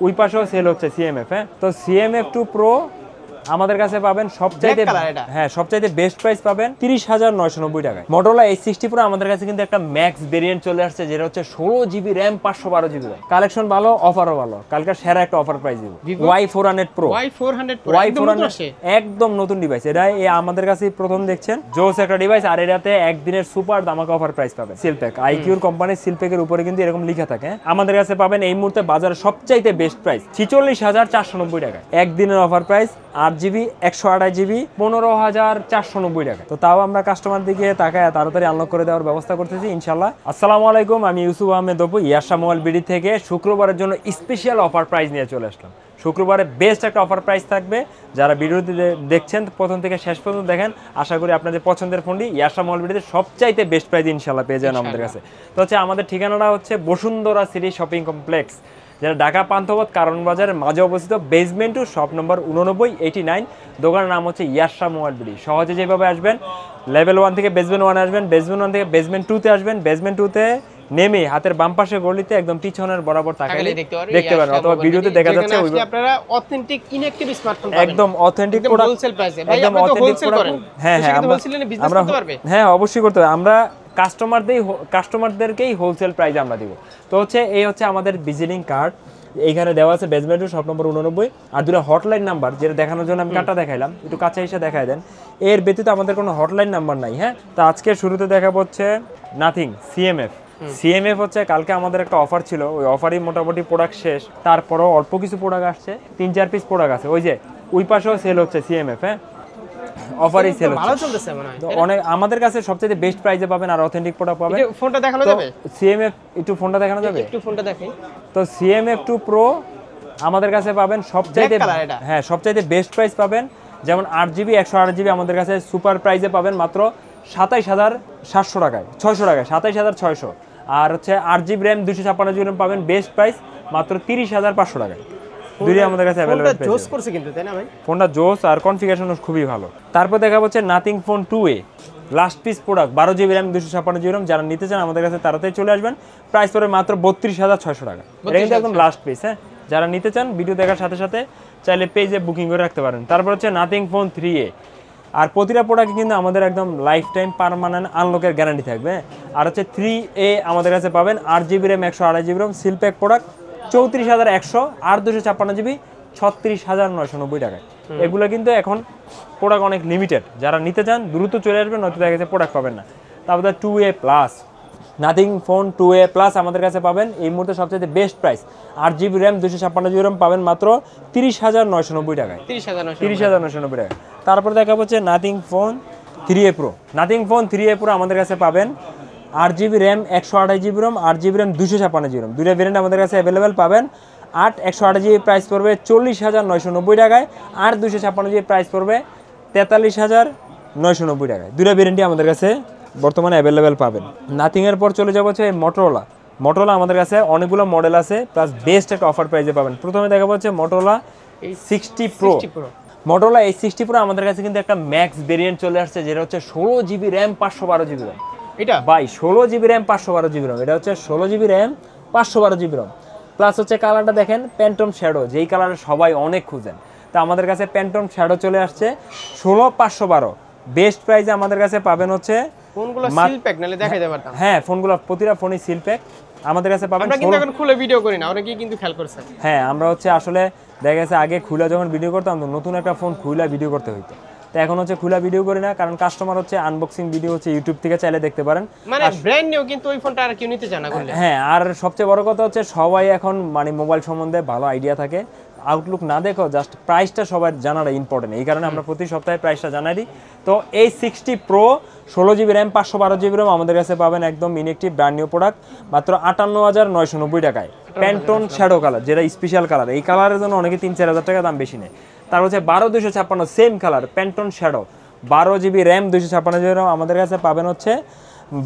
ওই পাশেও সেল হচ্ছে সিএমএফ। হ্যাঁ, তো সিএমএফ2 প্রো আমাদের কাছে পাবেন সবচাইতে, হ্যাঁ সবচাইতে বেস্ট প্রাইস পাবেন 30,990 টাকায়। Motorola H60 Pro আমাদের কাছে কিন্তু একটা ম্যাক্স ভেরিয়েন্ট চলে আসছে, যেটা হচ্ছে 16GB RAM 512GB RAM। Collection ভালো, অফারও ভালো। কালকে সেরা একটা অফার প্রাইস দিব। Y400 Pro একদম নতুন ডিভাইস। এটা আমাদের কাছে প্রথম দেখছেন, জোস একটা ডিভাইস। আর এটাতে একদিনের সুপার ধামাকা অফার প্রাইস পাবেন। সিলপ্যাক আইকিউর কোম্পানির সিলপ্যাকের উপরে কিন্তু এরকম লেখা থাকে। আমাদের কাছে পাবেন এই মুহূর্তে বাজারে সবচাইতে বেস্ট প্রাইস 46,490 টাকায়। একদিনের অফার প্রাইস 8GB 128GB 15,490 টাকা। তো তাও আমরা কাস্টমার দিকে তাকায় তাড়াতাড়ি আনলক করে দেওয়ার ব্যবস্থা করতেছি ইনশাল্লাহ। আসসালামু আলাইকুম, আমি ইউসুফ আহমেদ অপু, ইয়াশা মোবাইল বিডি থেকে শুক্রবারের জন্য স্পেশাল অফার প্রাইস নিয়ে চলে আসলাম। শুক্রবারে বেস্ট একটা অফার প্রাইস থাকবে। যারা ভিডিওটি দেখছেন প্রথম থেকে শেষ পর্যন্ত দেখেন, আশা করি আপনাদের পছন্দের ফোনটি ইয়াশা মোবাইল বিডিতে সবচাইতে বেস্ট প্রাইস ইনশাল্লাহ পেয়ে যাবেন আমাদের কাছে। তো হচ্ছে আমাদের ঠিকানাটা হচ্ছে বসুন্ধরা সিটি শপিং কমপ্লেক্স, যেটা ঢাকা পান্থপথ কারণ বাজারের মাঝে অবস্থিত, বেসমেন্ট টু শপ নম্বর 8989। দোকানের নাম হচ্ছে ইয়াশা মোবাইল বিডি। সহজে যেভাবে আসবেন, লেভেল 1 থেকে বেসমেন্ট 1 আসবেন, বেসমেন্ট 1 থেকে বেসমেন্ট 2 তে আসবেন, বেসমেন্ট 2 তে নেমে হাতের বাম পাশে গলিতে একদম পিছনের বরাবর তাকালে দেখতে পারেন, অথবা ভিডিওতে দেখা যাচ্ছে আপনারা অথেন্টিক ইনঅ্যাকটিভ স্মার্টফোন পাবেন, একদম অথেন্টিক প্রোডাক্ট, হোলসেল প্রাইসে। ভাই আপনি তো হোলসেল করেন, হ্যাঁ হ্যাঁ, আমরা হোলসেলে বিজনেস করতে পারবে। হ্যাঁ অবশ্যই করতে পারবে। আমরা কাস্টমারদেরকেই হোলসেল প্রাইসে আমরা দিব। তো হচ্ছে এই হচ্ছে আমাদের ভিজিটিং কার্ড, এইখানে দেওয়া আছে বেসমেন্ট শপ নম্বর 89। আর দুটো হটলাইন নাম্বার, যেটা দেখানোর জন্য আমি কার্ডটা দেখাইলাম, একটু কাছে এসে দেখাই দেন। এর ব্যতীত আমাদের কোনো হটলাইন নাম্বার নাই। হ্যাঁ, তো আজকে শুরুতে দেখাবো হচ্ছে নাথিং সিএমএফ হচ্ছে কালকে আমাদের একটা অফার ছিল, ওই অফারই মোটামুটি প্রোডাক্ট শেষ। তারপরেও অল্প কিছু প্রোডাক্ট আসছে, 3-4 পিস প্রোডাক্ট আছে। ওই যে ওই পাশেও সেল হচ্ছে সিএমএফ। হ্যাঁ, অফারই সেল হচ্ছে, ভালো চলতেছে মনে হয়। অনেক আমাদের কাছে সবচেয়ে বেস্ট প্রাইসে পাবেন আর অথেন্টিক প্রোডাক্ট পাবেন। ফোনটা দেখানো যাবে? সিএমএফ একটু ফোনটা দেখানো যাবে? একটু ফোনটা দেখাই। তো সিএমএফ2 প্রো আমাদের কাছে পাবেন সবচাইতে, হ্যাঁ সবচাইতে বেস্ট প্রাইস পাবেন। যেমন 8GB 128GB আমাদের কাছে সুপার প্রাইসে পাবেন মাত্র 27,700 টাকায়, 600 টাকায় 27,600। আর হচ্ছে 8GB RAM 256GB RAM পাবেন বেস্ট প্রাইস মাত্র 30,500 টাকায়। দুইটাই আমাদের কাছে अवेलेबल পেয়ে যাবেন। জোস করছে কিন্তু, তাই না ভাই? ফোনটা জোস আর কনফিগারেশনও খুবই ভালো। তারপর দেখাবো হচ্ছে nothing phone 2A last piece product, 12GB RAM 256GB RAM। যারা নিতে চান আমাদের কাছে তাড়াতাড়ি চলে আসবেন। প্রাইস পড়বে মাত্র 32,600 টাকা। এটা কিন্তু একদম লাস্ট পিস। হ্যাঁ, যারা নিতে চান ভিডিও দেখার সাথে সাথে চাইলে পেজে বুকিং করে রাখতে পারেন। তারপর হচ্ছে নাথিং ফোন 3A। আর প্রতিটা প্রোডাক্টে কিন্তু আমাদের একদম লাইফ টাইম পার্মানেন্ট আনলকের গ্যারান্টি থাকবে। আর হচ্ছে 3A আমাদের কাছে পাবেন 8GB RAM 128GB RAM seal pack product 34,100। আর 256GB 36,990 টাকায়। এগুলো কিন্তু এখন প্রোডাক্ট অনেক লিমিটেড, যারা নিতে চান দ্রুত চলে আসবেন, নয়তো দেখা গেছে প্রোডাক্ট পাবেন না। তারপরে 2A plus nothing phone 2A plus আমাদের কাছে পাবেন এই মুহূর্তে সবচেয়ে best price 8GB RAM 256GB RAM পাবেন মাত্র 30,990 টাকায়, 30,990 টাকায়। তারপর দেখা হচ্ছে nothing phone 3A pro. Nothing phone 3A pro আমাদের কাছে পাবেন 8GB RAM 128GB RAM 8GB RAM 256GB RAM। দুইটা ভেরিয়েন্ট আমাদের কাছে অ্যাভেলেবেল পাবেন। 8 128GB প্রাইস পড়বে 40,990 টাকায়, আর 256GB প্রাইস পড়বে 43,990 টাকায়। দুইটা ভেরিয়েন্টই আমাদের কাছে বর্তমানে অ্যাভেলেবেল পাবেন। নাথিং এর পর চলে যাবো হচ্ছে Motorola আমাদের কাছে অনেকগুলো মডেল আছে, প্লাস বেস্ট একটা অফার প্রাইসে পাবেন। প্রথমে দেখাবো হচ্ছে Motorola H60 Pro। Motorola H60 Pro আমাদের কাছে কিন্তু একটা ম্যাক্স ভেরিয়েন্ট চলে আসছে, যেটা হচ্ছে 16GB RAM 512GB RAM। এটা ভাই 16GB RAM 512GB RAM, এটা হচ্ছে 16GB RAM 512GB RAM। Plus হচ্ছে কালারটা দেখেন প্যান্টম শ্যাডো, যেই কালার সবাই অনেক খুঁজেন। তো আমাদের কাছে প্যান্টম শ্যাডো চলে আসছে 16,512। বেস্ট প্রাইসে আমাদের কাছে পাবেন হচ্ছে ফোনগুলো সিল প্যাক, নালে দেখাইতে পারতাম। হ্যাঁ, ফোনগুলো প্রতিটা ফোনই সিল প্যাক আমাদের কাছে পাবেন। আমরা কিন্তু এখন খুলে ভিডিও করি না, অনেকেই কিন্তু খেয়াল করছেন। হ্যাঁ, আমরা হচ্ছে আসলে দেখা গেছে আগে খুলে যখন ভিডিও করতাম তো নতুন একটা ফোন খুলে ভিডিও করতে হইতো। তো এখন হচ্ছে খোলা ভিডিও করি না, কারণ কাস্টমার হচ্ছে আনবক্সিং ভিডিও হচ্ছে ইউটিউব থেকে চাইলে দেখতে পারেন। মানে ব্র্যান্ড নিউ কিন্তু ওই ফোনটা আর কেউ নিতে চায় না করলে। হ্যাঁ, আর সবচেয়ে বড় কথা হচ্ছে সবাই এখন মানে মোবাইল সম্বন্ধে ভালো আইডিয়া থাকে, আউটলুক না দেখো জাস্ট প্রাইসটা সবার জানাটা ইম্পর্টেন্ট। এই কারণে আমরা প্রতি সপ্তাহে প্রাইসটা জানাই দিই। তো এই 60 pro 16GB RAM 512GB RAM আমাদের কাছে পাবেন একদম ইনঅ্যাকটিভ ব্র্যান্ড নিউ প্রোডাক্ট মাত্র 58,990 টাকায়। প্যান্টন শ্যাডো কালার, যেটা স্পেশাল কালার, এই কালারের জন্য অনেকে 3-4 হাজার টাকা দাম বেশি নেয়। তার হচ্ছে 12,256 same colour প্যান্টন shadow 12GB RAM 256GB RAM আমাদের কাছে পাবেন হচ্ছে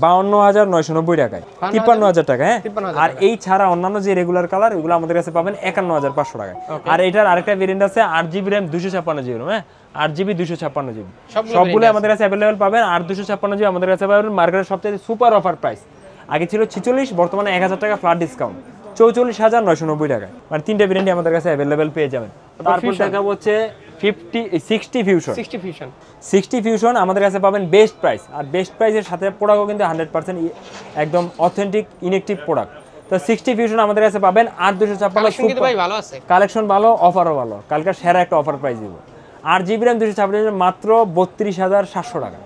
52,990 টাকায়, 53,000 টাকা। হ্যাঁ, আর এই ছাড়া অন্যান্য যে রেগুলার কালার এগুলো আমাদের কাছে পাবেন 51,500 টাকায়। আর এটার আরেকটা ভেরিয়েন্ট আছে 8GB RAM 256GB RAM। হ্যাঁ, 8GB 256GB সবগুলো আমাদের কাছে অ্যাভেলেবেল পাবেন। আর 256GB আমাদের কাছে পাবেন মার্কেটের সবচেয়ে সুপার অফার প্রাইস। আগে ছিল 46, বর্তমানে 1,000 টাকা ফ্ল্যাট ডিসকাউন্ট। 44,990 টাকায়, মানে 3টা ভেরিয়েন্টই আমাদের কাছে অ্যাভেলেবেল পেয়ে যাবেন। তারপর দেখাবো হচ্ছে 60 ফিউশন আমাদের কাছে পাবেন বেস্ট প্রাইস, আর বেস্ট প্রাইসের সাথে প্রোডাক্টও কিন্তু 100% একদম অথেন্টিক ইনেকটিভ প্রোডাক্ট। তো 60 ফিউশন আমাদের কাছে পাবেন 8256 ভাই ভালো আছে, কালেকশন ভালো, অফারও ভালো, কালকে সেরা একটা অফার প্রাইস দিব। 8GB RAM 256 মাত্র 32,700 টাকা।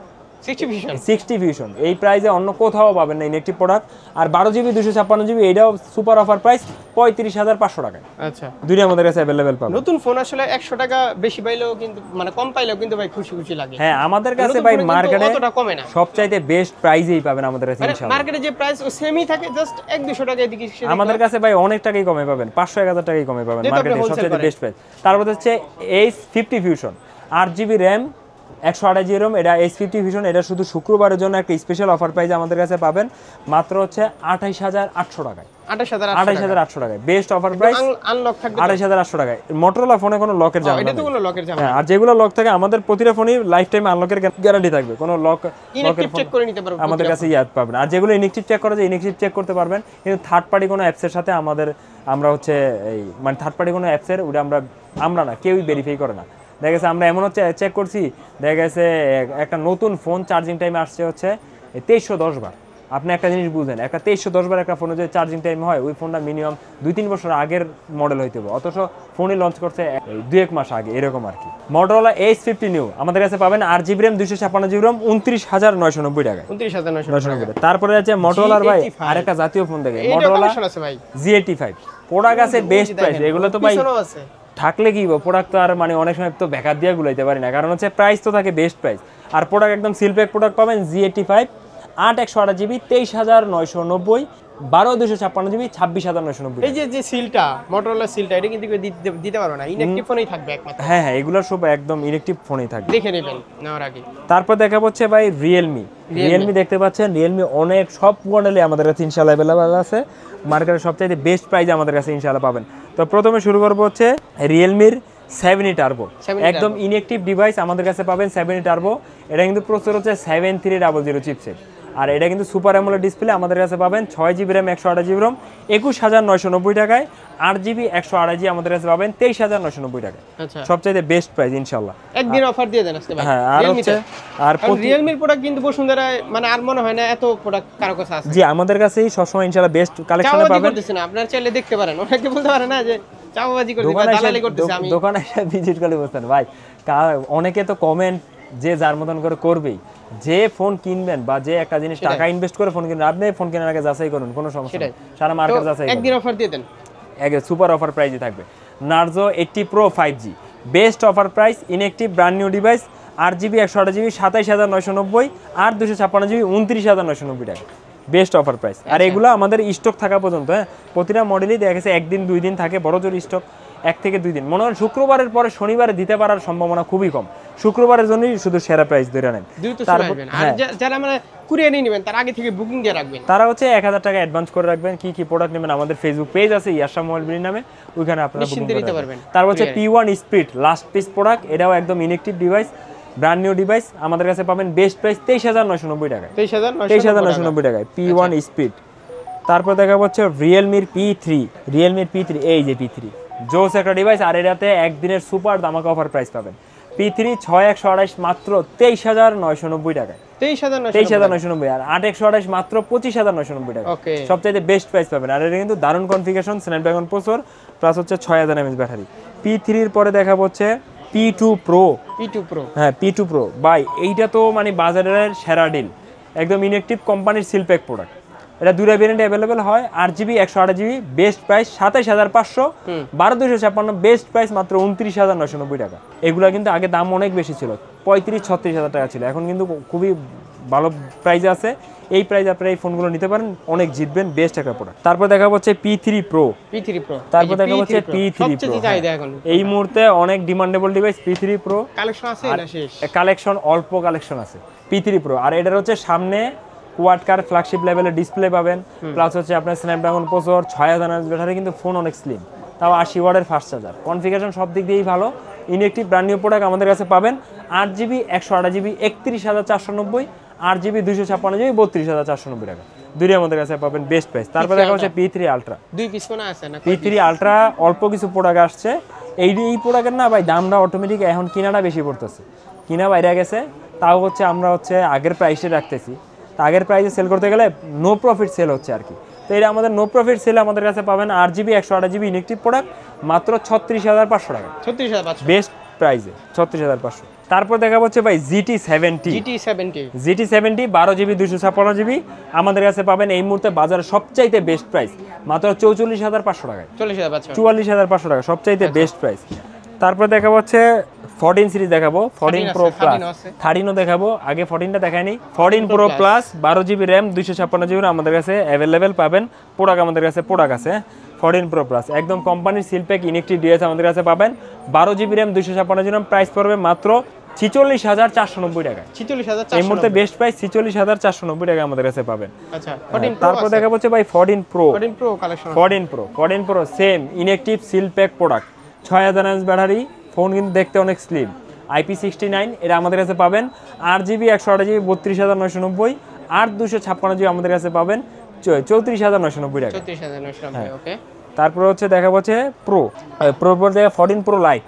60 ফিউশন এই প্রাইসে অন্য কোথাও পাবেন না ইনেকটিভ প্রোডাক্ট। আর 12GB 256GB এটাও সুপার অফার প্রাইস 35,500 টাকায়। আচ্ছা, দুইটা আমাদের কাছে अवेलेबल পাবেন। নতুন ফোন আসলে 100 টাকা বেশি পাইলেও কিন্তু মানে কম পাইলেও কিন্তু ভাই খুশি খুশি লাগে। হ্যাঁ, আমাদের কাছে ভাই মার্কেটে অতটা কমে না, সবচাইতে বেস্ট প্রাইসেই পাবেন আমাদের কাছে ইনশাআল্লাহ। মার্কেটে যে প্রাইস ও সেমই থাকে, জাস্ট 1-200 টাকা এদিকে সেদিকে। আমাদের কাছে ভাই অনেক টাকাই কমে পাবেন, 500-1000 টাকাই কমে পাবেন মার্কেটে, সবচাইতে বেস্ট প্রাইস। তারপর হচ্ছে H50 fusion 8GB RAM 128GB ROM, এটা H50 ফিউশন, এটা শুধু শুক্রবারের জন্য একটা স্পেশাল অফার প্রাইস আমাদের কাছে পাবেন মাত্র হচ্ছে 28,800 টাকায়। 28,800 টাকায় বেস্ট অফার প্রাইস, আনলক থাকবে 28,800 টাকায়। মোটরোলা ফোনে কোনো লকের ঝামেলা এটা তো কোনো লকের ঝামেলা। হ্যাঁ, আর যেগুলো লক থাকে আমাদের প্রতিটা ফোনই লাইফ টাইম আনলকের গ্যারান্টি থাকবে, কোনো লকের চেক করে নিতে পারবেন আমাদের কাছে ইয়াদ পাবেন। আর যেগুলো ইনেকটিভ চেক করা যায় ইনেকটিভ চেক করতে পারবেন, কিন্তু থার্ড পার্টি কোনো অ্যাপসের সাথে আমরা হচ্ছে এই মানে থার্ড পার্টি কোনো অ্যাপসের ওটা আমরা না, কেউই ভেরিফাই করে না। দেখা গেছে আমরা এমন হচ্ছে চেক করছি, দেখা গেছে একটা নতুন ফোন চার্জিং টাইমে আসছে হচ্ছে 2310 বার। আপনি একটা জিনিস বুঝেন, একটা 2310 বার একটা ফোনে যদি চার্জিং টাইম হয়, ওই ফোনটা মিনিমাম 2-3 বছর আগের মডেল হইতে হবে, অথচ ফোনই লঞ্চ করছে 2-1 মাস আগে, এরকম আর কি। Motorola H50 নিউ আমাদের কাছে পাবেন 8GB RAM 256GB ROM 29,990 টাকায়। 29,990 টাকা। তারপরে আছে Motorola ভাই আরেকটা জাতীয় ফোন দেখে, Motorola G85 প্রোডাক্ট আছে বেস্ট প্রাইস। এগুলো তো ভাই থাকলে কি প্রোডাক্ট তো আর মানে অনেক সময় তো ব্যাকআপ দিয়ে গুলাইতে পারি না, কারণ হচ্ছে প্রাইস তো থাকে বেস্ট প্রাইস। আর প্রোডাক্ট একদম সিলপ্যাক প্রোডাক্ট পাবেন G85 8/128GB 23,990, 12/256GB 26,990। এই যে সিলটা, Motorola সিলটা, এটা কিন্তু দিতে পারবে না, ইনঅ্যাকটিভ ফোনেই থাকবে একমাত্র। হ্যাঁ, এগুলো সব একদম ইনঅ্যাকটিভ ফোনেই থাকবে, দেখে নেবেন নেওয়ার আগে। তারপর দেখা হচ্ছে ভাই Realme দেখতে পাচ্ছেন, Realme অনেক সব মডেলে আমাদের কাছে ইনশাআল্লাহ अवेलेबल আছে। মার্কেটের সবচাইতে বেস্ট প্রাইসে আমাদের কাছে ইনশাআল্লাহ পাবেন। তো প্রথমে শুরু করব হচ্ছে Realme 7E Turbo, একদম ইনঅ্যাকটিভ ডিভাইস আমাদের কাছে পাবেন 7E Turbo। এটা কিন্তু প্রসেসর হচ্ছে 7300 চিপসেট, আর এটা কিন্তু সুপার অ্যামোলেড ডিসপ্লে। আমাদের কাছে পাবেন 6GB RAM 128GB ROM 21,990 টাকায়। 8GB 128GB আমাদের কাছে পাবেন 23,990 টাকায়। আচ্ছা, সবচাইতে বেস্ট প্রাইস ইনশাআল্লাহ। একদিন অফার দিয়ে দেন আজকে ভাই। হ্যাঁ, আর হচ্ছে আর Realme প্রোডাক্ট কিন্তু বসুন্ধরায় মানে আর মনে হয় না এত প্রোডাক্ট কারো কাছে আছে। জি, আমাদের কাছেই সবসময় ইনশাআল্লাহ বেস্ট কালেকশনে পাবেন। আপনারা চাইলে দেখতে পারেন, অনেকে বলতে পারে না যে চাওবাজি করতে বা দালালি করতেছে। আমি দোকানে এসে ভিজিট করে বলতেন ভাই, অনেকে তো কমেন্ট যে যার মতন করে করবেই, যে ফোন কিনবেন বা যে একটা জিনিস টাকা ইনভেস্ট করে ফোন কিনবেন, আপনি ফোন কেনার আগে যাচাই করুন, কোনো সমস্যা নেই, সারা মার্কেট যাচাই করুন। একদিন অফার দিয়ে দেন, সুপার অফার প্রাইসে থাকবে। Narzo 80 Pro 5G best offer price, inactive brand new device, 8GB 128GB 27,990, আর 256GB 29,990 টাকা বেস্ট অফার প্রাইস। আর এগুলো আমাদের স্টক থাকা পর্যন্ত, হ্যাঁ, প্রতিটা মডেলই দেখা গেছে 1-2 দিন থাকে, বড় জোর স্টক 1 থেকে 2 দিন। মনে হয় শুক্রবারের পরে শনিবারে দিতে পারার সম্ভাবনা খুবই কম, শুক্রবারের জন্যই শুধু সেরা প্রাইস ধরে নেন। তারপর যারা মানে কুরিয়ার নিয়ে নেবেন তার আগে থেকে বুকিং দিয়ে রাখবেন, তারা হচ্ছে 1000 টাকা অ্যাডভান্স করে রাখবেন। কি প্রোডাক্ট নেবেন আমাদের ফেসবুক পেজ আছে ইয়াশা মোবাইল বিডি নামে, ওইখানে আপনারা বুকিং করতে পারবেন। তারপর হচ্ছে P1 Speed last piece product, এটাও একদম inactive device, brand new device, আমাদের কাছে পাবেন বেস্ট প্রাইস 23,990 টাকায়। 23,990 টাকায় P1 Speed। তারপর দেখা হচ্ছে Realme P3 এই যে P3 জোস একটা ডিভাইস, আর এটাতে একদিনের সুপার ধামাকা অফার প্রাইস পাবেন। P3 6/128 মাত্র 23,990 টাকায়, 23,990, আর 8/128 মাত্র 25,990 টাকা। সবচাইতে বেস্ট প্রাইস পাবেন। আর এটা কিন্তু দারুণ কনফিগারেশন, স্ন্যাপড্রাগন প্রসেসর প্লাস হচ্ছে 6000 mAh ব্যাটারি। P3 এর পরে দেখাবো হচ্ছে P2 Pro। হ্যাঁ, P2 Pro ভাই, এইটা তো মানে বাজারের সেরা ডিল, একদম ইনঅ্যাকটিভ কোম্পানির সিলপ্যাক প্রোডাক্ট। এটা দুইটা ভেরিয়েন্ট अवेलेबल হয়, 8GB 128GB best price 27,500, 12,256 best price মাত্র 29,990 টাকা। এগুলা কিন্তু আগে দাম অনেক বেশি ছিল, 35-36 হাজার টাকা ছিল, এখন কিন্তু খুবই ভালো প্রাইসে আছে। এই প্রাইস আপনারা এই ফোনগুলো নিতে পারেন, অনেক জিতবেন, বেস্ট একটা প্রোডাক্ট। তারপর দেখা হচ্ছে P3 Pro। তারপর দেখা হচ্ছে P3 Pro, এই মুহূর্তে অনেক demandable device P3 Pro। Collection আছে না শেষ? কালেকশন অল্প কালেকশন আছে P3 Pro। আর এটার হচ্ছে সামনে কোয়াড কার ফ্ল্যাগশিপ লেভেলের ডিসপ্লে পাবেন, প্লাস হচ্ছে আপনার স্ন্যাপড্রাগন প্রসেসর, 6000 mAh ব্যাটারি, কিন্তু ফোন অনেক স্লিম, তাও 80 ওয়াটের ফাস্ট চার্জার, কনফিগারেশন সব দিক দিয়েই ভালো। ইনঅ্যাকটিভ ব্র্যান্ড নিউ প্রোডাক্ট আমাদের কাছে পাবেন 8GB 128GB 31,490, 8GB 256GB 32,490 টাকা। দুইটাই আমাদের কাছে পাবেন বেস্ট প্রাইস। তারপর দেখা হচ্ছে P3 আলট্রা। দুই পিস মনে আছে না? P3 আলট্রা অল্প কিছু প্রোডাক্ট আসছে, এই প্রোডাক্টের না ভাই দামটা অটোমেটিক এখন কিনাটা বেশি পড়তেছে, কিনা বাইরে গেছে, তাও হচ্ছে আমরা হচ্ছে আগের প্রাইসে রাখতেছি। তা আগের প্রাইসে সেল করতে গেলে নো প্রফিট সেল হচ্ছে আর কি। তো এটা আমাদের নো প্রফিট সেলে আমাদের কাছে পাবেন 8GB 128GB ইনেকটিভ প্রোডাক্ট মাত্র 36,500 টাকা, 36,500 বেস্ট প্রাইসে 36,500। তারপর দেখা হচ্ছে ভাই GT70। GT70 12GB 256GB আমাদের কাছে পাবেন এই মুহূর্তে বাজারে সবচাইতে বেস্ট প্রাইস মাত্র 44,500 টাকায়, 44,500 টাকা সবচাইতে বেস্ট প্রাইস। তারপর দেখা হচ্ছে 14 সিরিজ দেখাবো, 14 প্রো প্লাস, 13ও দেখাবো, আগে 14টা দেখাইনি। 14 pro plus 12GB RAM 256GB আমাদের কাছে অ্যাভেলেবেল পাবেন, প্রোডাক্ট আমাদের কাছে প্রোডাক্ট আছে। 14 প্রো প্লাস একদম কোম্পানির সিলপ্যাক ইনেকটিভ ডিএস আমাদের কাছে পাবেন, 12GB RAM 256GB RAM, price পড়বে মাত্র 46,490 টাকা। 46,490 এই মুহূর্তে বেস্ট প্রাইস 46,490 টাকা আমাদের কাছে পাবেন। আচ্ছা, তারপর দেখা হচ্ছে ভাই 14 pro collection, 14 pro same inactive seal pack product, 6000 mAh battery, phone কিন্তু দেখতে অনেক স্লিম, IP69 এটা আমাদের কাছে পাবেন 8GB 128GB 32,990, আর 256GB আমাদের কাছে পাবেন 34,990 টাকা। 34,990 ওকে। তারপর হচ্ছে দেখা হচ্ছে প্রো বলতে 14 প্রো লাইট,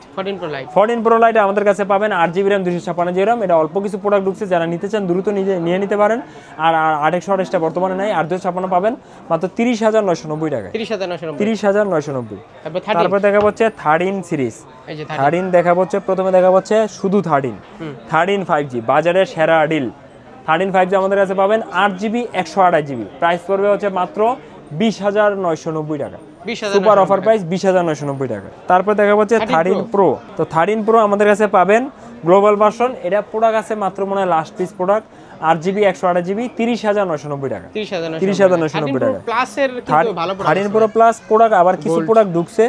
14 প্রো লাইট আমাদের কাছে পাবেন 8GB র্যাম 256GB র্যাম। এটা অল্প কিছু প্রোডাক্ট ঢুকছে, যারা নিতে চান দ্রুত নিয়ে নিতে পারেন। আর 828টা বর্তমানে নাই, 856 পাবেন মাত্র 30,990 টাকা, 30,990। তারপর দেখা হচ্ছে 13 সিরিজ, 13 দেখা হচ্ছে, প্রথমে দেখা হচ্ছে শুধু 13 5G বাজারে সেরা ডিল। 13 5G আমাদের কাছে পাবেন 8GB 128GB, প্রাইস পড়বে হচ্ছে মাত্র 20,990 টাকা, সুপার অফার প্রাইস 20,990 টাকা। তারপর দেখা হচ্ছে 13 প্রো, তো 13 প্রো আমাদের কাছে পাবেন গ্লোবাল ভার্সন, এটা প্রোডাক্ট আছে মাত্র মনে হয় last piece product, 8GB 128GB 30,990 টাকা, 30,990 টাকা। 13 প্রো প্লাস প্রোডাক্ট, আবার কিছু প্রোডাক্ট ঢুকছে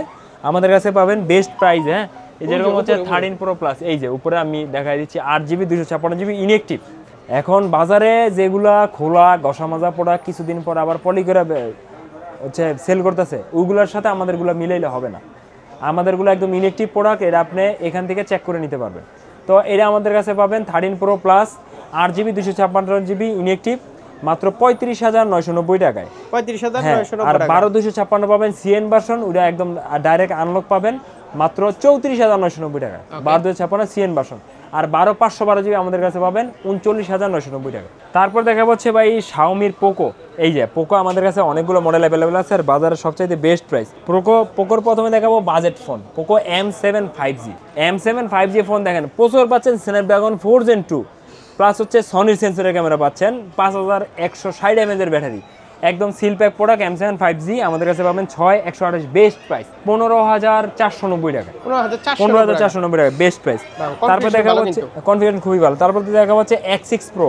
আমাদের কাছে পাবেন বেস্ট প্রাইস। হ্যাঁ, এই যেরকম হচ্ছে 13 প্রো প্লাস, এই যে উপরে আমি দেখাই দিচ্ছি 8GB 256GB ইনেকটিভ। এখন বাজারে যেগুলা খোলা ঘষা মাজা প্রোডাক্ট কিছুদিন পর আবার পলি করে হচ্ছে সেল করতেছে, ওইগুলোর সাথে আমাদেরগুলো মিলাইলে হবে না। আমাদেরগুলো একদম ইনেকটিভ প্রোডাক্ট, এটা আপনি এখান থেকে চেক করে নিতে পারবেন। তো এটা আমাদের কাছে পাবেন 13 pro plus 8GB 256GB inactive মাত্র 35,990 টাকায়, 35,990 আর টাকা। 12/256 পাবেন সিএন ভার্সন, ওটা একদম ডাইরেক্ট আনলক পাবেন মাত্র 34,990 টাকা, 12/256 সিএন ভার্সন। আর 12/512GB আমাদের কাছে পাবেন 39,990 টাকা। তারপর দেখা হচ্ছে ভাই শাওমির পোকো, এই যে পোকো আমাদের কাছে অনেকগুলো মডেল অ্যাভেলেবেল আছে, আর বাজারে সবচাইতে বেস্ট প্রাইস। পোকোর প্রথমে দেখাবো budget phone, Poco M7 5G phone দেখেন, প্রচুর পাচ্ছেন স্ন্যাপড্রাগন 4 Gen 2 প্লাস হচ্ছে সনির সেন্সরের ক্যামেরা পাচ্ছেন, 5160 mAh বেটারি, একদম সিলপ্যাক প্রোডাক্ট। M7 5G আমাদের কাছে পাবেন 6/128 বেস্ট প্রাইস 15,490 টাকা, 15,490 টাকা বেস্ট প্রাইস। তারপর দেখা হচ্ছে কনফিগারেশন খুবই ভালো। তারপর দেখা হচ্ছে X6 Pro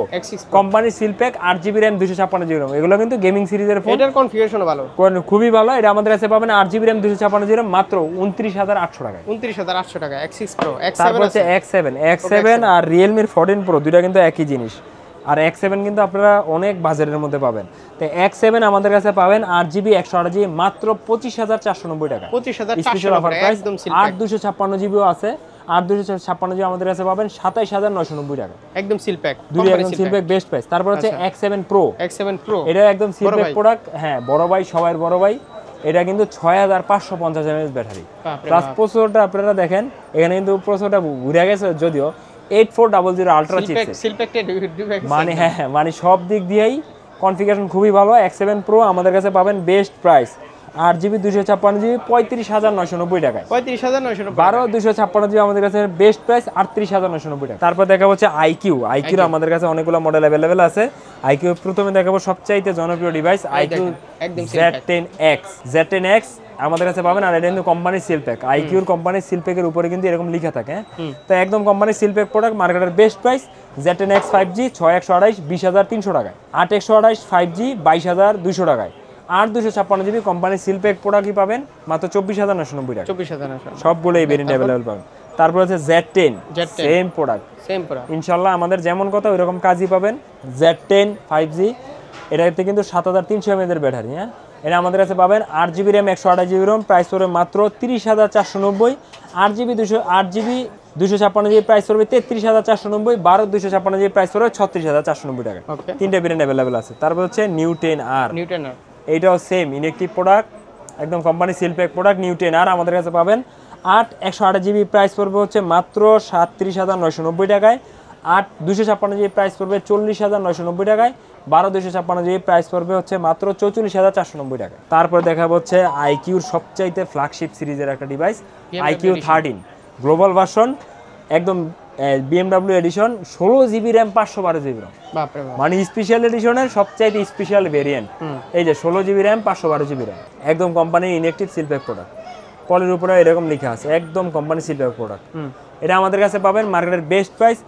কোম্পানির seal pack 8GB RAM 256GB RAM, এগুলো কিন্তু গেমিং সিরিজের ফোন, এটার কনফিগারেশনও ভালো, খুবই ভালো। এটা আমাদের কাছে পাবেন 8GB র্যাম 256GB র্যাম মাত্র 29,800 টাকায়, 29,800 টাকা। X6 Pro, তারপর হচ্ছে X7 আর Realme 14 Pro, দুইটা কিন্তু একই জিনিস। আর X7 কিন্তু আপনারা অনেক বাজারের মধ্যে পাবেন। তো X7 আমাদের কাছে পাবেন 8GB 128GB মাত্র 25,490 টাকা, 25,490 অফার টাকা প্রাইস। একদম সিল, 8/256GBও আছে, 8/256GB আমাদের কাছে পাবেন 27,990 টাকা, একদম সিল প্যাক, দুই একদম সিল প্যাক বেস্ট প্রাইস। তারপর হচ্ছে X7 Pro, এটা একদম সিল প্যাক প্রোডাক্ট, হ্যাঁ বড় ভাই সবার বড় ভাই। এটা কিন্তু 6550 mAh ব্যাটারি, প্লাস প্রসেসরটা আপনারা দেখেন এখানে কিন্তু প্রসেসরটা ঘুরে গেছে যদিও, 8400 আলট্রা চিপসেট, মানে হ্যাঁ মানে সব দিক দিয়েই কনফিগারেশন খুবই ভালো। X7 Pro আমাদের কাছে পাবেন বেস্ট প্রাইস 8GB 256GB 35,990 টাকায়, 35,990, 12/256GB আমাদের কাছে বেস্ট প্রাইস 38,990 টাকা। তারপর দেখা হচ্ছে IQ আমাদের কাছে অনেকগুলো মডেল অ্যাভেলেবেল আছে। IQ প্রথমে দেখাবো সবচাইতে জনপ্রিয় ডিভাইস IQ Z10X আমাদের কাছে পাবেন, আর এটা কিন্তু কোম্পানির সিল প্যাক। IQর কোম্পানির সিল প্যাকের উপরে কিন্তু এরকম লেখা থাকে, তো একদম কোম্পানির সিল প্যাক প্রোডাক্ট, মার্কেটের বেস্ট প্রাইস। Z10X 5G 6/128 20,300 টাকায়, 8/128 5G 22,200 টাকায়, 8/256GB কোম্পানির সিল প্যাক প্রোডাক্টই পাবেন মাত্র 24,990 টাকা, 24,990 সবগুলোই ভেরিয়েন্ট অ্যাভেলেবল পাবেন। তারপর হচ্ছে Z10 সেম প্রোডাক্ট, ইনশাল্লাহ আমাদের যেমন কথা ওইরকম কাজই পাবেন। Z10 5G এটাতে কিন্তু 7,300 mAh ব্যাটারি, হ্যাঁ এটা আমাদের কাছে পাবেন 8GB RAM 128GB RAM, price পড়বে মাত্র 30,490, 8GB 256 জিবি প্রাইস পড়বে 33,490, 12 256 জিবি প্রাইস পড়বে 36,490 টাকা। ওকে, তিনটা ভেরিয়েন্ট অ্যাভেলেবেল আছে। তারপর হচ্ছে নিউ 10R, নিউটেনার এইটাও সেম ইনেকটিভ প্রোডাক্ট, একদম company seal pack product. New 10R আমাদের কাছে পাবেন 128 জিবি প্রাইস পড়বে হচ্ছে মাত্র 37,990 টাকায়। 256 জিবি প্রাইস পড়বে 40,990 টাকায়। 12 256 জিবি প্রাইস পড়বে হচ্ছে মাত্র 44,490 টাকা। তারপর দেখাবো হচ্ছে আইকিউর সবচাইতে ফ্ল্যাগশিপ সিরিজের একটা ডিভাইস, আইকিউ 13 গ্লোবাল ভার্সন, একদম BMW edition, 16 GB RAM 512 GB RAM, বাপরে বাপ। মানে স্পেশাল এডিশনের সবচাইতে স্পেশাল ভেরিয়েন্ট। এই যে 16 জিবি র্যাম 512 জিবি র্যাম, একদম কোম্পানির ইনেকটিভ সিল প্যাক প্রোডাক্ট। কলের উপরে এরকম লেখা আছে একদম কোম্পানি সিল প্যাক প্রোডাক্ট। এটা আমাদের কাছে পাবেন মার্কেটের বেস্ট প্রাইস।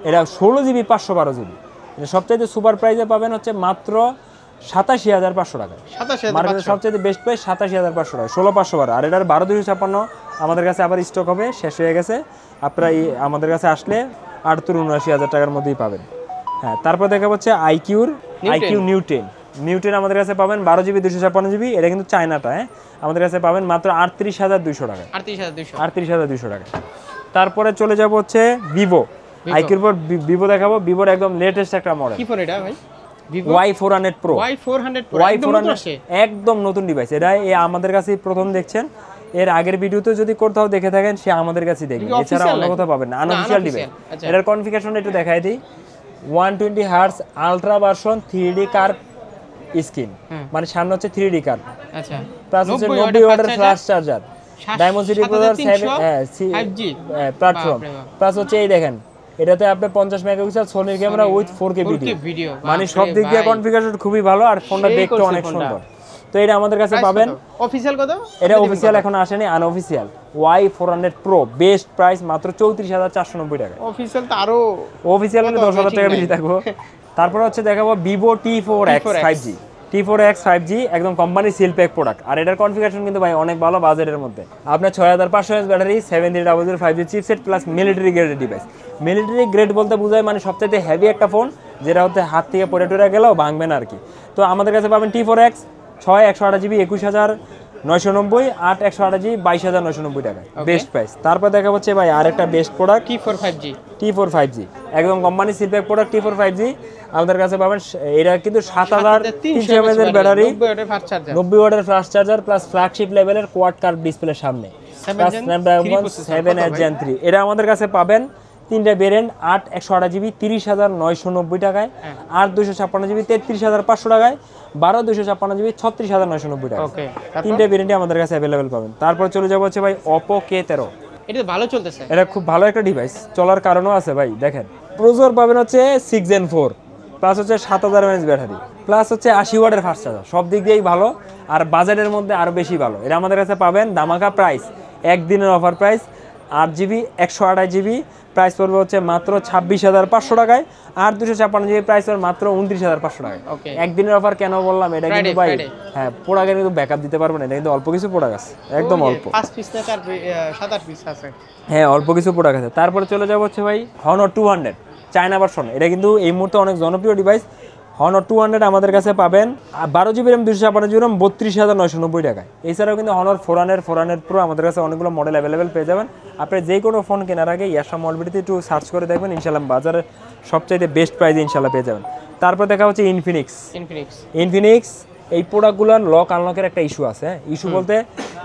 এটা 16 জিবি 512 জিবি, এটা সবচাইতে সুপার প্রাইসে পাবেন হচ্ছে মাত্র 87,500 টাকায়। 27,500 মার্কেটের সবচাইতে বেস্ট প্রাইস 87,500 টাকা, 16,512। আর এটার 12 256 আমাদের কাছে আবার স্টক হবে, শেষ হয়ে গেছে। আপনারা আমাদের কাছে আসলে 78,79,000 টাকার মধ্যেই পাবেন। হ্যাঁ, তারপর দেখা হচ্ছে আইকিউ নিউ 10 আমাদের কাছে পাবেন 12 জিবি 256 জিবি, এটা কিন্তু চায়নাটা। হ্যাঁ, আমাদের কাছে পাবেন মাত্র 38,200 টাকা, 38,200 টাকা। তারপরে চলে যাব হচ্ছে ভিভো, আইকিউর পর ভিভো দেখাবো। ভিভোর একদম লেটেস্ট একটা মডেল, কি ফোন এটা ভাই? Vivo Y400 Pro, Y400 Pro একদম নতুন ডিভাইস। এটা আমাদের কাছে প্রথম দেখছেন, এর আগের ভিডিওতে যদি কোথাও দেখে থাকেন সে আমাদের কাছেই দেখবেন, এছাড়া অন্য কোথাও পাবেন না, আনঅফিশিয়াল ডিভাইস। এটার কনফিগারেশন একটু দেখাই দিই। 120 hertz ultra version 3D curve screen, মানে সামনে হচ্ছে 3D কার্ভ। আচ্ছা, প্লাস হচ্ছে 90 ওয়াটের flash charger, Dimensity processor 5G platform. Plus হচ্ছে এই দেখেন, এটাতে আপনি 50 মেগাপিক্সেল সোনির ক্যামেরা উইথ 4K ভিডিও, মানে সব দিক দিয়ে কনফিগারেশন খুবই ভালো, আর ফোনটা দেখতে অনেক সুন্দর। তো এটা আমাদের কাছে পাবেন। অফিশিয়াল কত? এটা অফিশিয়াল এখন আসেনি, unofficial. Y400 Pro best price মাত্র 34,490 টাকা। অফিশিয়াল তো আরো, অফিশিয়াল হলে 10,000 টাকা বেশি থাকবো। তারপর হচ্ছে দেখাবো Vivo T4X 5G, T4X 5G একদম কোম্পানি সিল প্যাক প্রোডাক্ট। আর এটার কনফিগারেশন কিন্তু ভাই অনেক ভালো বাজেটের মধ্যে। আপনার 6500 mAh battery, 7300 5G chipset, plus military গ্রেডের ডিভাইস। মিলিটারি গ্রেড বলতে বোঝায় মানে সবচেয়ে হেভি একটা ফোন, যেটা হচ্ছে হাত থেকে পড়ে টরে গেলেও ভাঙবে না আর কি। তো আমাদের কাছে পাবেন T4X 6 128 জিবি 21,990, 8 128 জিবি 22,990 টাকা, বেস্ট প্রাইস। তারপর দেখা হচ্ছে ভাই আরেকটা বেস্ট প্রোডাক্ট T4 5G একদম company seal pack product. T4 5G আমাদের কাছে পাবেন, এটা কিন্তু 7300 mAh এর ব্যাটারি, 90 ওয়াটের ফাস্ট চার্জার, প্লাস ফ্ল্যাগশিপ লেভেলের কোয়াড কার্ভ ডিসপ্লে সামনে, প্লাস স্ন্যাপড্রাগন 7 Gen 3। এটা আমাদের কাছে পাবেন তিনটা ভেরিয়েন্ট, 8 128 জিবি 30,990 টাকায়, 8 256 জিবি 33,500 টাকায়, 12 256 জিবি 36,990 টাকা। তিনটা ভেরিয়েন্টই আমাদের কাছে অ্যাভেলেবেল পাবেন। তারপর চলে যাবো হচ্ছে ভাই Oppo K13। এটা ভালো চলতেছে, এটা খুব ভালো একটা ডিভাইস, চলার কারণও আছে ভাই। দেখেন প্রসেসর পাবেন হচ্ছে 6 Gen 4, প্লাস হচ্ছে 7000 mAh ব্যাটারি, প্লাস হচ্ছে 80 ওয়াটের ফাস্ট চার্জার, সব দিক দিয়েই ভালো, আর বাজেটের মধ্যে আরও বেশি ভালো। এটা আমাদের কাছে পাবেন ধামাকা প্রাইস, একদিনের offer price, 8 GB 128 GB price পড়বে হচ্ছে মাত্র 26,500 টাকায়, আর 256 জিবি প্রাইস পড়বে মাত্র 29,500 টাকায়। একদিনের অফার কেন বললাম, এটা কিন্তু ভাই হ্যাঁ প্রোডাক্টের কিন্তু ব্যাকআপ দিতে পারবেন, এটা কিন্তু অল্প কিছু প্রোডাক্ট আছে, একদম অল্প, 5 পিস না 7-8 পিস আছে। হ্যাঁ, অল্প কিছু প্রোডাক্ট আছে। তারপরে চলে যাবো হচ্ছে ভাই Honor 200 চায়না ভার্সন। এটা কিন্তু এই মুহূর্তে অনেক জনপ্রিয় ডিভাইস। Honor 200 আমাদের কাছে পাবেন 12 জিবি র্যাম 256 জিবি র্যাম 32,990 টাকায়। এছাড়াও কিন্তু Honor 400 Pro আমাদের কাছে অনেকগুলো মডেল অ্যাভেলেবেল পেয়ে যাবেন। আপনি যে কোনো ফোন কেনার আগে ইয়াশা মলবিটিতে একটু সার্চ করে দেখবেন, ইনশাল্লাহ বাজারে সবচাইতে বেস্ট প্রাইসে ইনশাল্লাহ পেয়ে যাবেন। তারপর দেখা হচ্ছে ইনফিনিক্স। এই প্রোডাক্টগুলোর লক আনলকের একটা ইস্যু আছে। ইস্যু বলতে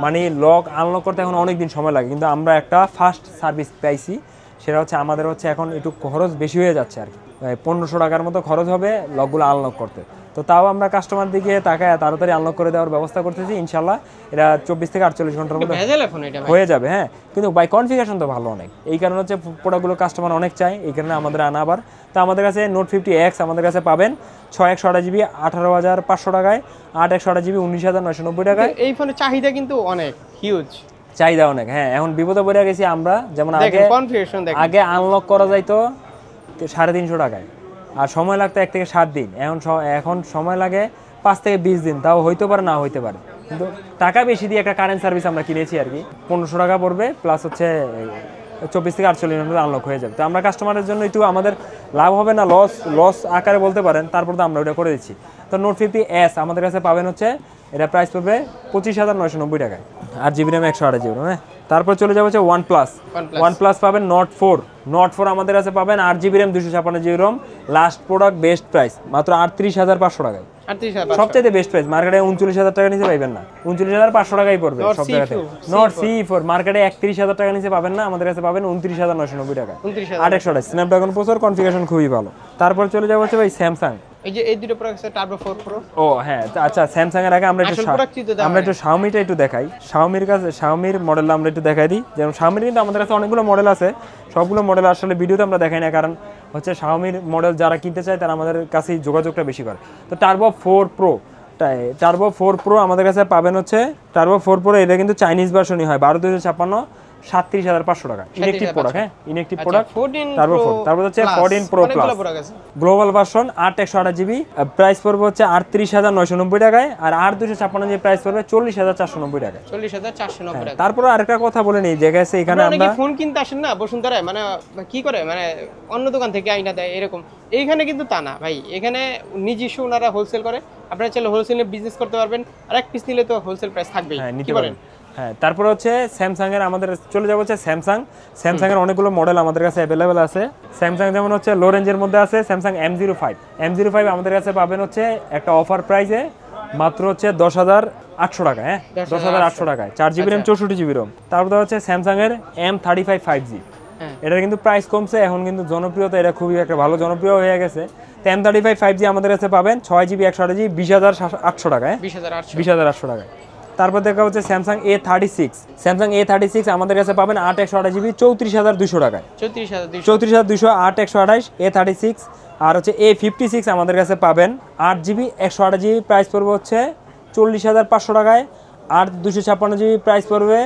মানে লক আনলক করতে এখন অনেক দিন সময় লাগে, কিন্তু আমরা একটা ফাস্ট সার্ভিস পাইছি, সেটা হচ্ছে আমাদের হচ্ছে এখন একটু খরচ বেশি হয়ে যাচ্ছে আর কি, 1500 টাকার মতো খরচ হবে লকগুলো আনলক করতে। তো তাও আমরা কাস্টমার দিকে তাকায় তাড়াতাড়ি আনলক করে দেওয়ার ব্যবস্থা করতেছি, ইনশাল্লাহ এটা 24 থেকে 48 ঘন্টার মধ্যে হয়ে যাবে। হ্যাঁ, কিন্তু বাই কনফিগারেশন তো ভালো অনেক, এই কারণে হচ্ছে প্রোডাক্টগুলো কাস্টমার অনেক চায়, এই কারণে আমাদের আনা। আবার তো আমাদের কাছে Note 50X আমাদের কাছে পাবেন 6 128 জিবি 18,500 টাকায়, 8 128 জিবি 19,990 টাকায়। এই ফোনের চাহিদা কিন্তু অনেক হিউজ, চাহিদা অনেক। হ্যাঁ, এখন বিপদে পড়ে গেছি আমরা, যেমন আগে আনলক করা যাইতো 350 টাকায়, আর সময় লাগতো 1 থেকে 7 দিন, এখন সময় লাগে 5 থেকে 20 দিন, তাও হইতে পারে না হইতে পারে, কিন্তু টাকা বেশি দিয়ে একটা কারেন্ট সার্ভিস আমরা কিনেছি আর কি। 1500 টাকা পড়বে, প্লাস হচ্ছে 24 থেকে 48 ঘন্টা আনলক হয়ে যাবে। তো আমরা কাস্টমারের জন্য একটু আমাদের লাভ হবে না, লস আকারে বলতে পারেন, তারপর তো আমরা ওটা করে দিচ্ছি। তো Note 50S আমাদের কাছে পাবেন হচ্ছে, এটা প্রাইস পড়বে 25,990 টাকায়, 8 জিবি র্যাম 128 জিবি। হ্যাঁ, তারপর চলে যাবো হচ্ছে OnePlus OnePlus। OnePlus পাবেন Nord 4 আমাদের কাছে পাবেন 8GB RAM 256GB ROM, last product best price মাত্র 38,500 টাকায়। 38,500 সবচেয়ে বেস্ট প্রাইস, মার্কেটে 39,000 টাকা নিচে পাইবেন না, 39,500 টাকাই পড়বে Nord সব জায়গাতে। C4 Nord C4 মার্কেটে 31,000 টাকা নিচে পাবেন না, আমাদের কাছে পাবেন 29,990 টাকা। 29,000 828 স্ন্যাপড্রাগন প্রসেসর, কনফিগারেশন খুবই ভালো। তারপর চলে যাবো হচ্ছে ভাই স্যামসাং। এই যে এই দুটো প্রোডাক্ট আছে টার্বো 4 প্রো। ও হ্যাঁ, আচ্ছা স্যামসাং এর আগে আমরা একটু আসল product কি তো দেওয়া একটু শাওমিটা একটু দেখাই। শাওমির মডেল আমরা একটু দেখাই দিই। যেমন শাওমির কিন্তু আমাদের কাছে অনেকগুলো মডেল আছে, সবগুলো মডেল আসলে ভিডিওতে আমরা দেখাই না, কারণ হচ্ছে শাওমির মডেল যারা কিনতে চায় তারা আমাদের কাছেই যোগাযোগটা বেশি করে। তো টার্বো 4 প্রো আমাদের কাছে পাবেন হচ্ছে টার্বো 4 প্রো, এটা কিন্তু চাইনিজ ভার্সনই হয়, 12,256 37,500 টাকা। ইনেকটিভ প্রোডাক্ট, হ্যাঁ ইনেকটিভ প্রোডাক্ট। টার্বো 4 তারপর হচ্ছে 14 pro plus global version 8/128GB, price পড়বে হচ্ছে 38,990 টাকায়, আর 8/256GB প্রাইস পড়বে 40,490 টাকায়। 40,490 টাকা। তারপর আরেকটা কথা বলে নেই, যে গেছে এখানে আমরা ফোন কিনতে আসেন না বসুন্ধরায়, মানে কি করে মানে অন্য দোকান থেকে আইনা দেয় এরকম, এইখানে কিন্তু তা না ভাই, এখানে নিজস্ব ওনারা হোলসেল করে, আপনারা চাইলে হোলসেলে বিজনেস করতে পারবেন, আর এক পিস নিলে তো হোলসেল প্রাইস থাকবেই। হ্যাঁ নিতে কি পারেন। বলেন? হ্যাঁ তারপর হচ্ছে স্যামসাং এর আমাদের চলে যাবো হচ্ছে স্যামসাং এর অনেকগুলো মডেল আমাদের কাছে অ্যাভেলেবেল আছে। স্যামসাং যেমন হচ্ছে লো রেঞ্জের মধ্যে আছে স্যামসাং M05 আমাদের কাছে পাবেন হচ্ছে একটা অফার প্রাইসে মাত্র হচ্ছে 10,800 টাকা। হ্যাঁ 10,800 টাকায়, 4GB RAM 64GB ROM। তারপর হচ্ছে স্যামসাং এর M35 5G, এটার কিন্তু প্রাইস কমছে, এখন কিন্তু জনপ্রিয়তা এটা খুবই একটা ভালো জনপ্রিয় হয়ে গেছে। তো M35 5G আমাদের কাছে পাবেন 6GB 128GB 20,800 টাকায়, 20,800 টাকায়। তারপর দেখা হচ্ছে স্যামসাং A36 আমাদের কাছে পাবেন 8/128GB 34,200 টাকায়, 34,200 8/128 A36। আর হচ্ছে A56 আমাদের কাছে পাবেন 8GB 128GB, প্রাইস পড়বে হচ্ছে 40,500 টাকায়, 8/256GB প্রাইস পড়বে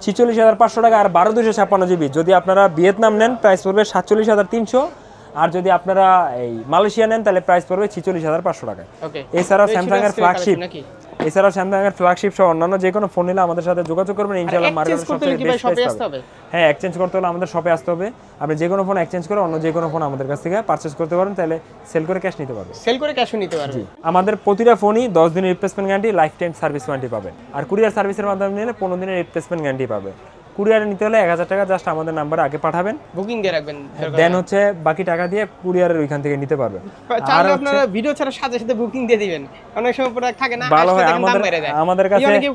46,500 টাকা, আর 12/256GB যদি আপনারা ভিয়েতনাম নেন প্রাইস পড়বে 47,300, আর যদি আপনারা এই মালয়েশিয়া নেন তাহলে প্রাইস পড়বে 46,500 টাকায়। এছাড়াও স্যামসাং এর ফ্ল্যাগশিপ সহ অন্যান্য যে কোনো ফোন নিলে আমাদের সাথে যোগাযোগ করবেন, ইনশাআল্লাহ মার্কেটে সবচেয়ে বেস্ট প্রাইস পাবেন। হ্যাঁ এক্সচেঞ্জ করতে হলে আমাদের শপে আসতে হবে, আপনি যে কোনো ফোন এক্সচেঞ্জ করে অন্য যে কোনো ফোন আমাদের কাছ থেকে পারচেজ করতে পারেন, তাহলে সেল করে ক্যাশ নিতে পারবেন। আমাদের প্রতিটা ফোনই 10 দিনের replacement guarantee, life time service warranty পাবেন, আর কুরিয়ার সার্ভিসের মাধ্যমে নিলে 15 দিনের রিপ্লেসমেন্ট গ্যারান্টি পাবে। কুরিয়ারে নিতে হলে 1,000 টাকা জাস্ট আমাদের নাম্বারে আগে পাঠাবেন, বুকিং দিয়ে রাখবেন, দেন হচ্ছে বাকি টাকা দিয়ে কুরিয়ারের ওইখান থেকে নিতে পারবেন। আর আপনারা ভিডিও ছাড়ার সাথে সাথে বুকিং দিয়ে দিবেন, অনেক সময় প্রোডাক্ট থাকে না, ভালো হয়। আমাদের কাছে অনেকে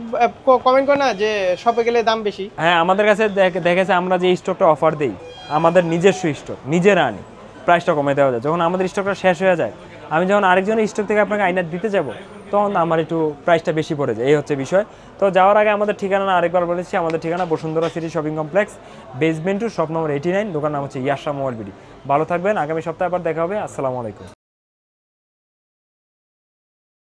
কমেন্ট করে না যে শপে গেলে দাম বেশি। হ্যাঁ আমাদের কাছে দেখেছে আমরা যে স্টকটা অফার দেই, আমাদের নিজস্ব স্টক, নিজেরা আনি, প্রাইসটা কমে দেওয়া যায়। যখন আমাদের স্টকটা শেষ হয়ে যায়, আমি যখন আরেকজনের স্টক থেকে আপনাকে আইনা দিতে যাব, তখন আমার একটু প্রাইসটা বেশি পড়ে যায়, এই হচ্ছে বিষয়। তো যাওয়ার আগে আমাদের ঠিকানা আরেকবার বলেছি, আমাদের ঠিকানা Bashundhara city shopping complex, basement 2, shop number 89, দোকান নাম হচ্ছে ইয়াশা মোবাইল বিডি। ভালো থাকবেন, আগামী সপ্তাহে আবার দেখা হবে। আসসালামু আলাইকুম।